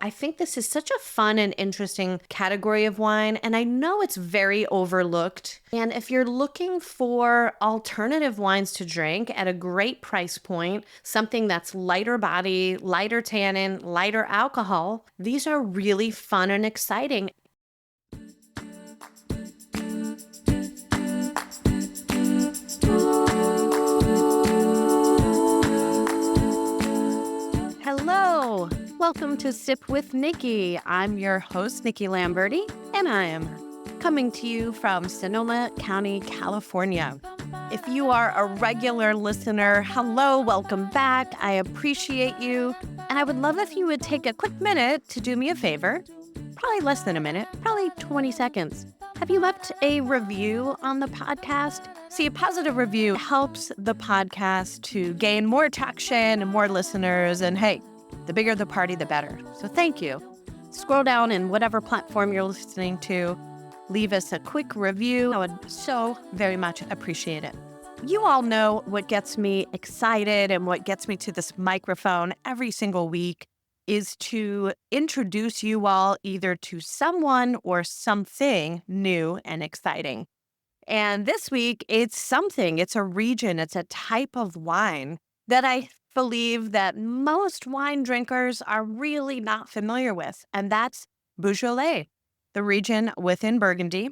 I think this is such a fun and interesting category of wine, and I know it's very overlooked. And if you're looking for alternative wines to drink at a great price point, something that's lighter body, lighter tannin, lighter alcohol, these are really fun and exciting. Hello! Welcome to Sip with Nikki. I'm your host, Nikki Lamberti, and I am coming to you from Sonoma County, California. If you are a regular listener, hello, welcome back. I appreciate you. And I would love if you would take a quick minute to do me a favor. Probably less than a minute, probably 20 seconds. Have you left a review on the podcast? See, a positive review helps the podcast to gain more traction and more listeners. And hey, the bigger the party, the better. So thank you. Scroll down in whatever platform you're listening to. Leave us a quick review. I would so very much appreciate it. You all know what gets me excited and what gets me to this microphone every single week is to introduce you all either to someone or something new and exciting. And this week, it's something, it's a region, it's a type of wine that I believe that most wine drinkers are really not familiar with, and that's Beaujolais, the region within Burgundy.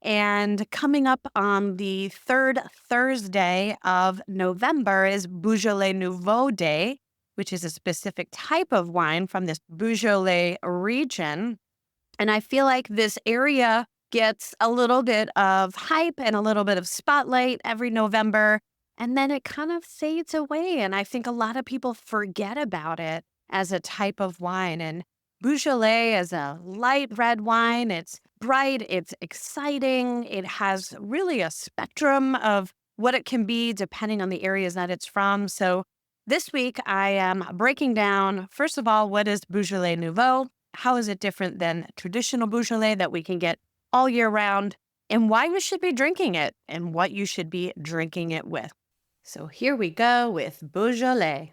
And coming up on the third Thursday of November is Beaujolais Nouveau Day, which is a specific type of wine from this Beaujolais region. And I feel like this area gets a little bit of hype and a little bit of spotlight every November, and then it kind of fades away. And I think a lot of people forget about it as a type of wine. And Beaujolais is a light red wine. It's bright, it's exciting. It has really a spectrum of what it can be depending on the areas that it's from. So this week I am breaking down, first of all, what is Beaujolais Nouveau? How is it different than traditional Beaujolais that we can get all year round, and why you should be drinking it and what you should be drinking it with. So here we go with Beaujolais.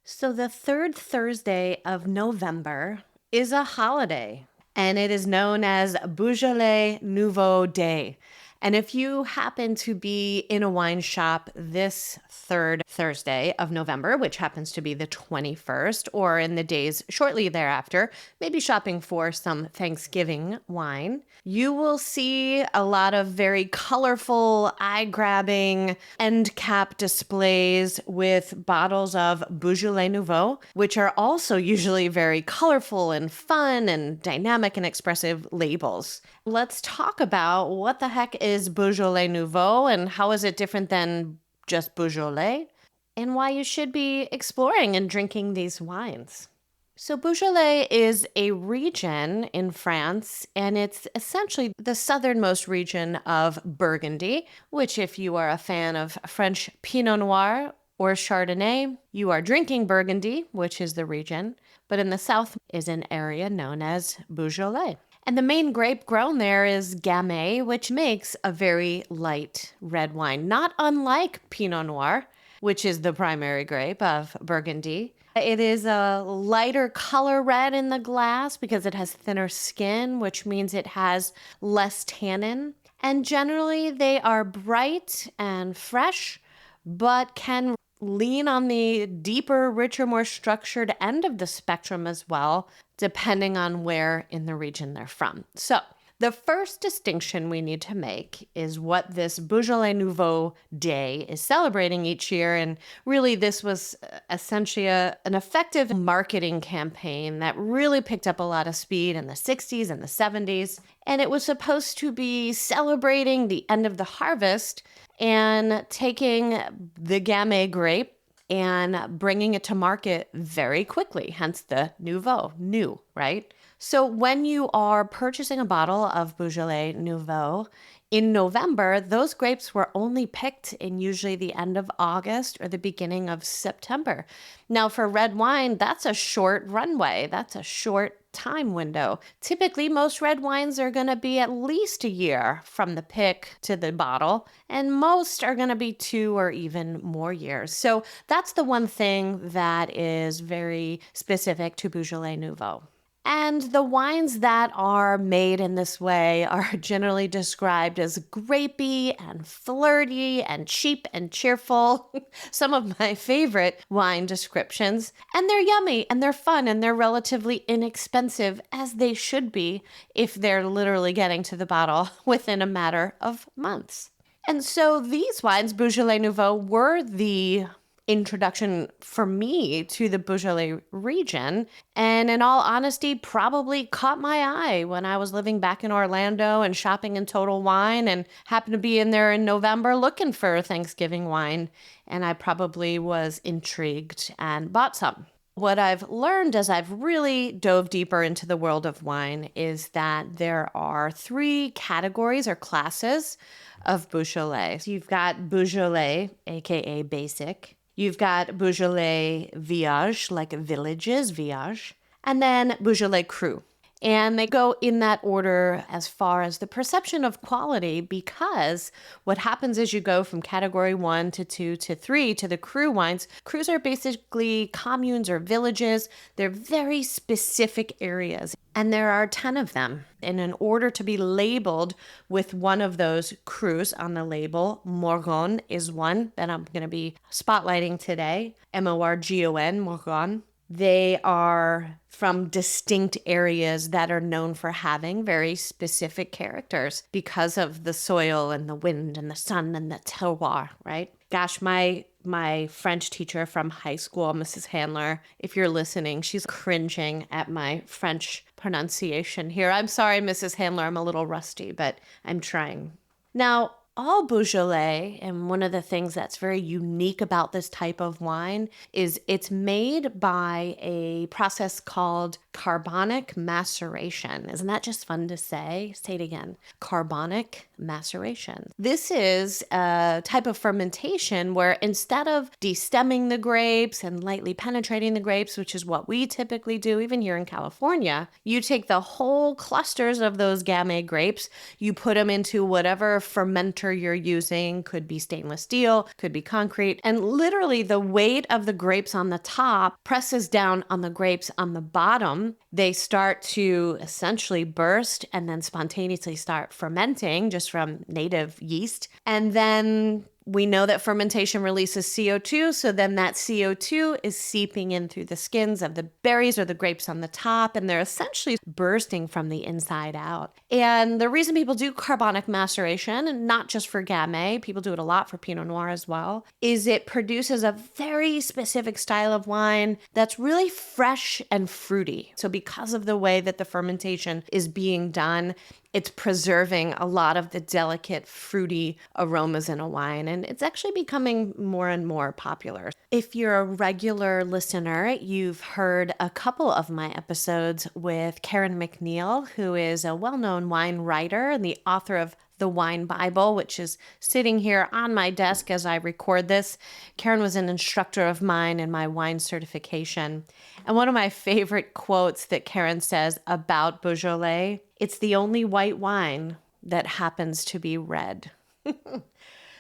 So the third Thursday of November is a holiday, and it is known as Beaujolais Nouveau Day. And if you happen to be in a wine shop this third Thursday of November, which happens to be the 21st, or in the days shortly thereafter, maybe shopping for some Thanksgiving wine, you will see a lot of very colorful, eye-grabbing end cap displays with bottles of Beaujolais Nouveau, which are also usually very colorful and fun and dynamic and expressive labels. Let's talk about what the heck is Beaujolais Nouveau and how is it different than just Beaujolais, and why you should be exploring and drinking these wines. So Beaujolais is a region in France, and it's essentially the southernmost region of Burgundy, which if you are a fan of French Pinot Noir or Chardonnay, you are drinking Burgundy, which is the region, but in the south is an area known as Beaujolais. And the main grape grown there is Gamay, which makes a very light red wine, not unlike Pinot Noir, which is the primary grape of Burgundy. It is a lighter color red in the glass because it has thinner skin, which means it has less tannin. And generally, they are bright and fresh, but can lean on the deeper, richer, more structured end of the spectrum as well, depending on where in the region they're from. So the first distinction we need to make is what this Beaujolais Nouveau Day is celebrating each year. And really, this was essentially an effective marketing campaign that really picked up a lot of speed in the 60s and the 70s. And it was supposed to be celebrating the end of the harvest and taking the Gamay grape and bringing it to market very quickly, hence the Nouveau, new, right? So when you are purchasing a bottle of Beaujolais Nouveau, In November, those grapes were only picked in usually the end of August or the beginning of September. Now, for red wine, that's a short runway. That's a short time window. Typically, most red wines are going to be at least a year from the pick to the bottle, and most are going to be 2 or even more years. So that's the one thing that is very specific to Beaujolais Nouveau. And the wines that are made in this way are generally described as grapey and flirty and cheap and cheerful. Some of my favorite wine descriptions. And they're yummy and they're fun and they're relatively inexpensive, as they should be if they're literally getting to the bottle within a matter of months. And so these wines, Beaujolais Nouveau, were the introduction for me to the Beaujolais region. And in all honesty, probably caught my eye when I was living back in Orlando and shopping in Total Wine and happened to be in there in November looking for Thanksgiving wine. And I probably was intrigued and bought some. What I've learned as I've really dove deeper into the world of wine is that there are 3 categories or classes of Beaujolais. So you've got Beaujolais, aka basic. You've got Beaujolais Viage, like villages, Viage, and then Beaujolais Cru. And they go in that order as far as the perception of quality, because what happens is you go from category 1 to 2 to 3 to the cru wines. Crus are basically communes or villages. They're very specific areas, and there are 10 of them. And in order to be labeled with one of those crus on the label, Morgon is one that I'm going to be spotlighting today, Morgon, Morgon. They are from distinct areas that are known for having very specific characters because of the soil and the wind and the sun and the terroir, right? Gosh, my French teacher from high school, Mrs. Handler, if you're listening, she's cringing at my French pronunciation here. I'm sorry, Mrs. Handler, I'm a little rusty, but I'm trying. Now, all Beaujolais, and one of the things that's very unique about this type of wine is it's made by a process called carbonic maceration. Isn't that just fun to say? Say it again. Carbonic maceration. This is a type of fermentation where instead of destemming the grapes and lightly penetrating the grapes, which is what we typically do even here in California, you take the whole clusters of those gamay grapes, you put them into whatever fermenter you're using, could be stainless steel, could be concrete, and literally the weight of the grapes on the top presses down on the grapes on the bottom. They start to essentially burst and then spontaneously start fermenting just from native yeast. And then we know that fermentation releases CO2, so then that CO2 is seeping in through the skins of the berries or the grapes on the top, and they're essentially bursting from the inside out. And the reason people do carbonic maceration, and not just for Gamay, people do it a lot for Pinot Noir as well, is it produces a very specific style of wine that's really fresh and fruity. So because of the way that the fermentation is being done, it's preserving a lot of the delicate, fruity aromas in a wine, and it's actually becoming more and more popular. If you're a regular listener, you've heard a couple of my episodes with Karen McNeil, who is a well-known wine writer and the author of The Wine Bible, which is sitting here on my desk as I record this. Karen was an instructor of mine in my wine certification. And one of my favorite quotes that Karen says about Beaujolais, it's the only white wine that happens to be red.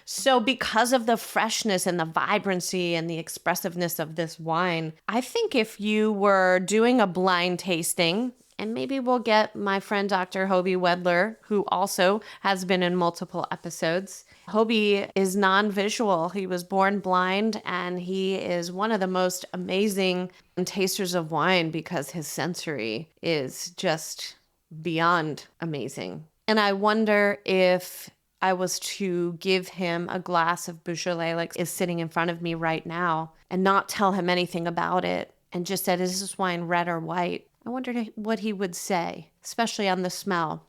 So because of the freshness and the vibrancy and the expressiveness of this wine, I think if you were doing a blind tasting, and maybe we'll get my friend Dr. Hobie Wedler, who also has been in multiple episodes. Hobie is non-visual. He was born blind, and he is one of the most amazing tasters of wine because his sensory is just beyond amazing. And I wonder if I was to give him a glass of Beaujolais like is sitting in front of me right now and not tell him anything about it and just said, is this wine red or white? I wondered what he would say, especially on the smell.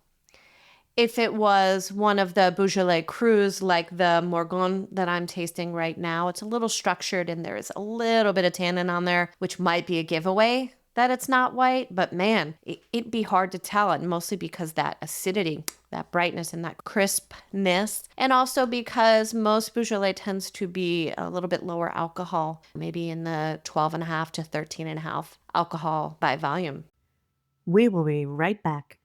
If it was one of the Beaujolais crus like the Morgon that I'm tasting right now, it's a little structured and there is a little bit of tannin on there, which might be a giveaway. that it's not white, but man, it'd be hard to tell, and mostly because that acidity, that brightness, and that crispness, and also because most Beaujolais tends to be a little bit lower alcohol, maybe in the 12.5 to 13.5 alcohol by volume. We will be right back.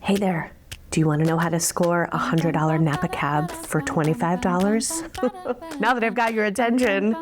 Hey there. Do you want to know how to score a $100 Napa cab for $25? Now that I've got your attention,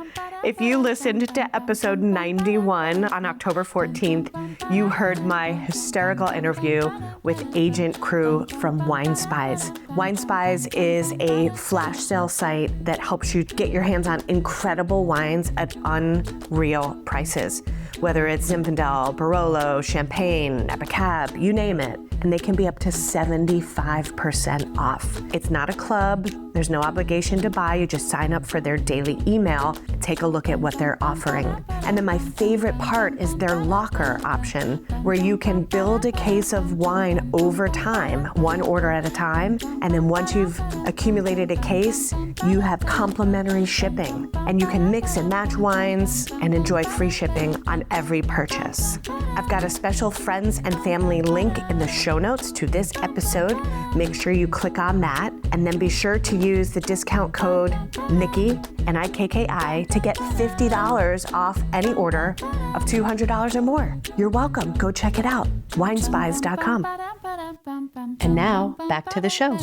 if you listened to episode 91 on October 14th, you heard my hysterical interview with Agent Crew from Wine Spies. Wine Spies is a flash sale site that helps you get your hands on incredible wines at unreal prices, whether it's Zinfandel, Barolo, Champagne, Napa Cab, you name it. And they can be up to 75% off. It's not a club. There's no obligation to buy. You just sign up for their daily email and take a look at what they're offering. And then my favorite part is their locker option, where you can build a case of wine over time, one order at a time. And then once you've accumulated a case, you have complimentary shipping. And you can mix and match wines and enjoy free shipping on every purchase. I've got a special friends and family link in the show notes to this episode. Make sure you click on that, and then be sure to use the discount code Nikki, Nikki, to get $50 off any order of $200 or more. You're welcome. Go check it out. Winespies.com. And now, back to the show.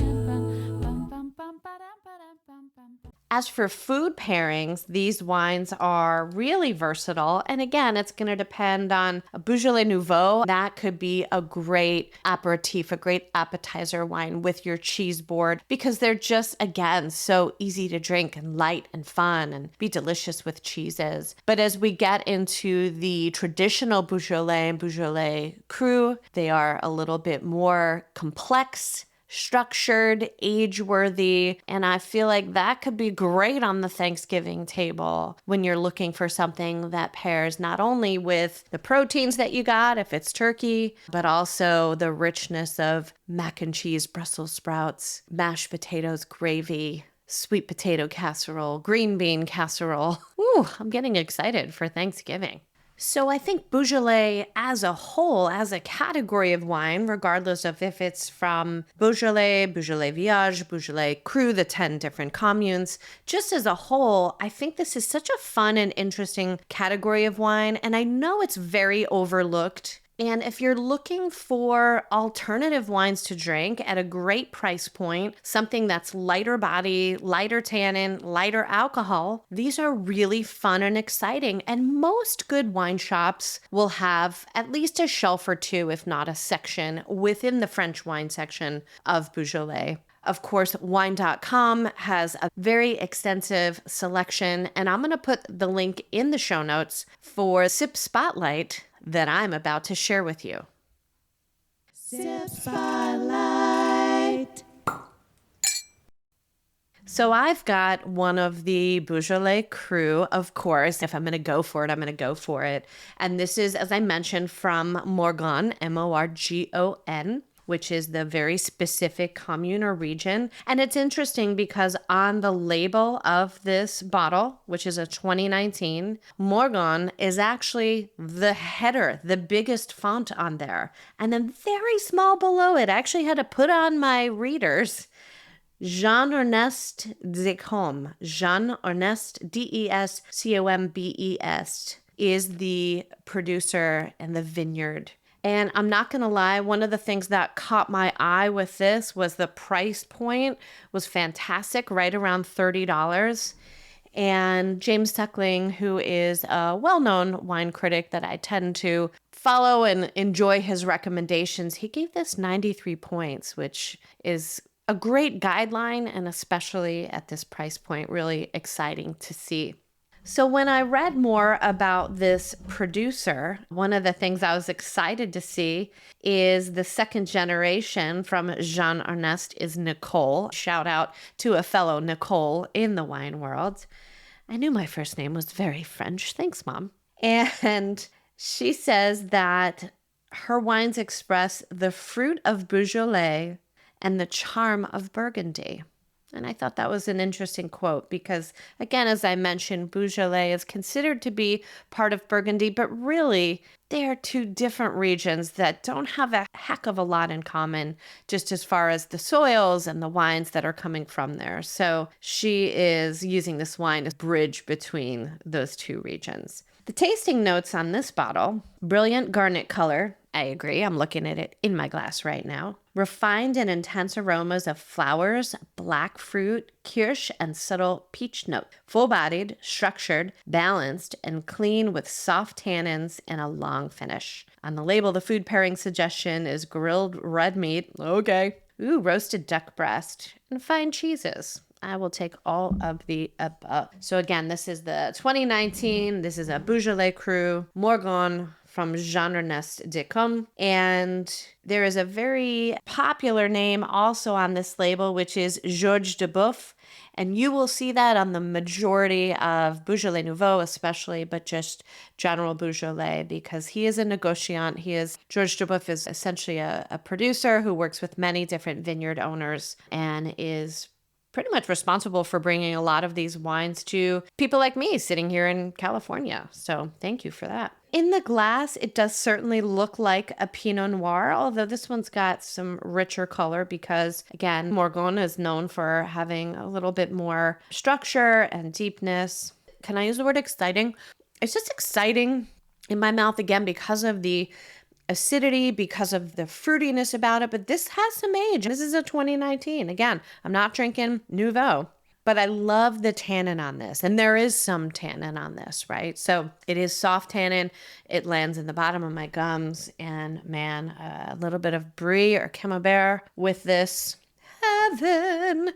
As for food pairings, these wines are really versatile. And again, it's going to depend on a Beaujolais Nouveau. That could be a great aperitif, a great appetizer wine with your cheese board, because they're just, again, so easy to drink and light and fun and be delicious with cheeses. But as we get into the traditional Beaujolais and Beaujolais Cru, they are a little bit more complex, structured, age-worthy, and I feel like that could be great on the Thanksgiving table when you're looking for something that pairs not only with the proteins that you got, if it's turkey, but also the richness of mac and cheese, Brussels sprouts, mashed potatoes, gravy, sweet potato casserole, green bean casserole. Ooh, I'm getting excited for Thanksgiving. So I think Beaujolais as a whole, as a category of wine, regardless of if it's from Beaujolais, Beaujolais Viage, Beaujolais Cru, the 10 different communes, just as a whole, I think this is such a fun and interesting category of wine. And I know it's very overlooked. And if you're looking for alternative wines to drink at a great price point, something that's lighter body, lighter tannin, lighter alcohol, these are really fun and exciting. And most good wine shops will have at least a shelf or two, if not a section, within the French wine section of Beaujolais. Of course, wine.com has a very extensive selection, and I'm going to put the link in the show notes for Sip Spotlight that I'm about to share with you. Sip Spotlight. So I've got one of the Beaujolais Cru, of course. If I'm going to go for it, I'm going to go for it. And this is, as I mentioned, from Morgon, Morgon, which is the very specific commune or region. And it's interesting because on the label of this bottle, which is a 2019, Morgon is actually the header, the biggest font on there. And then very small below it, I actually had to put on my readers, Jean-Ernest Descombes. Jean-Ernest, Descombes, is the producer and the vineyard. And I'm not going to lie, one of the things that caught my eye with this was the price point was fantastic, right around $30. And James Suckling, who is a well-known wine critic that I tend to follow and enjoy his recommendations, he gave this 93 points, which is a great guideline, and especially at this price point, really exciting to see. So when I read more about this producer, one of the things I was excited to see is the second generation from Jean-Ernest is Nicole. Shout out to a fellow Nicole in the wine world. I knew my first name was very French. Thanks, Mom. And she says that her wines express the fruit of Beaujolais and the charm of Burgundy. And I thought that was an interesting quote because, again, as I mentioned, Beaujolais is considered to be part of Burgundy, but really they are two different regions that don't have a heck of a lot in common, just as far as the soils and the wines that are coming from there. So she is using this wine to bridge between those two regions. The tasting notes on this bottle: brilliant garnet color. I agree. I'm looking at it in my glass right now. Refined and intense aromas of flowers, black fruit, kirsch, and subtle peach note. Full-bodied, structured, balanced, and clean with soft tannins and a long finish. On the label, the food pairing suggestion is grilled red meat. Okay. Ooh, roasted duck breast and fine cheeses. I will take all of the above. So again, this is the 2019. This is a Beaujolais Cru Morgon from Genre Nest de Com. And there is a very popular name also on this label, which is Georges de Boeuf. And you will see that on the majority of Beaujolais Nouveau, especially, but just general Beaujolais, because he is a negociant. Georges de Boeuf is essentially a producer who works with many different vineyard owners and is pretty much responsible for bringing a lot of these wines to people like me sitting here in California. So thank you for that. In the glass, it does certainly look like a Pinot Noir, although this one's got some richer color because, again, Morgon is known for having a little bit more structure and deepness. Can I use the word exciting? It's just exciting in my mouth, again, because of the acidity, because of the fruitiness about it, but this has some age. This is a 2019. Again, I'm not drinking Nouveau, but I love the tannin on this. And there is some tannin on this, right? So it is soft tannin. It lands in the bottom of my gums. And man, a little bit of Brie or Camembert with this. Heaven.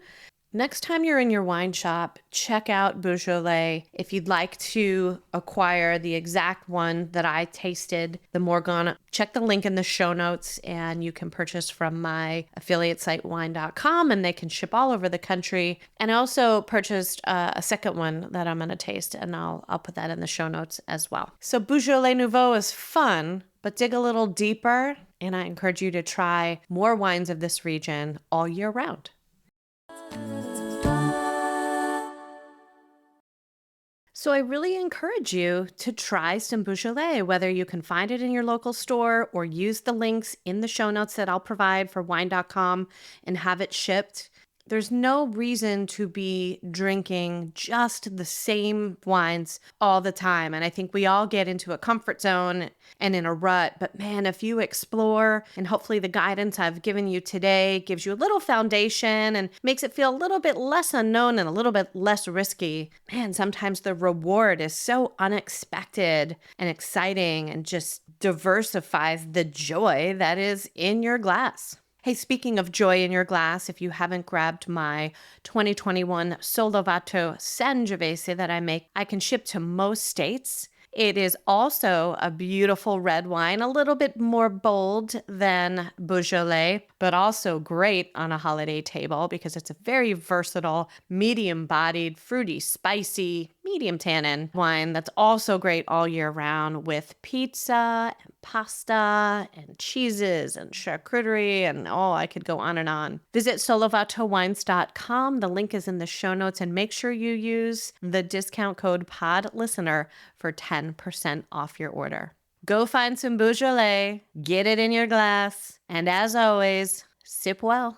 Next time you're in your wine shop, check out Beaujolais. If you'd like to acquire the exact one that I tasted, the Morgon, check the link in the show notes and you can purchase from my affiliate site, wine.com, and they can ship all over the country. And I also purchased a second one that I'm going to taste, and I'll put that in the show notes as well. So Beaujolais Nouveau is fun, but dig a little deeper, and I encourage you to try more wines of this region all year round. So I really encourage you to try some Beaujolais, whether you can find it in your local store or use the links in the show notes that I'll provide for wine.com and have it shipped. There's no reason to be drinking just the same wines all the time. And I think we all get into a comfort zone and in a rut. But man, if you explore, and hopefully the guidance I've given you today gives you a little foundation and makes it feel a little bit less unknown and a little bit less risky, man, sometimes the reward is so unexpected and exciting and just diversifies the joy that is in your glass. Hey, speaking of joy in your glass, if you haven't grabbed my 2021 Solvato Sangiovese that I make, I can ship to most states. It is also a beautiful red wine, a little bit more bold than Beaujolais, but also great on a holiday table because it's a very versatile, medium-bodied, fruity, spicy, medium tannin wine that's also great all year round with pizza and pasta and cheeses and charcuterie and I could go on and on. Visit solovatowines.com. The link is in the show notes, and make sure you use the discount code PODLISTENER for 10% off your order. Go find some Beaujolais, get it in your glass, and as always, sip well.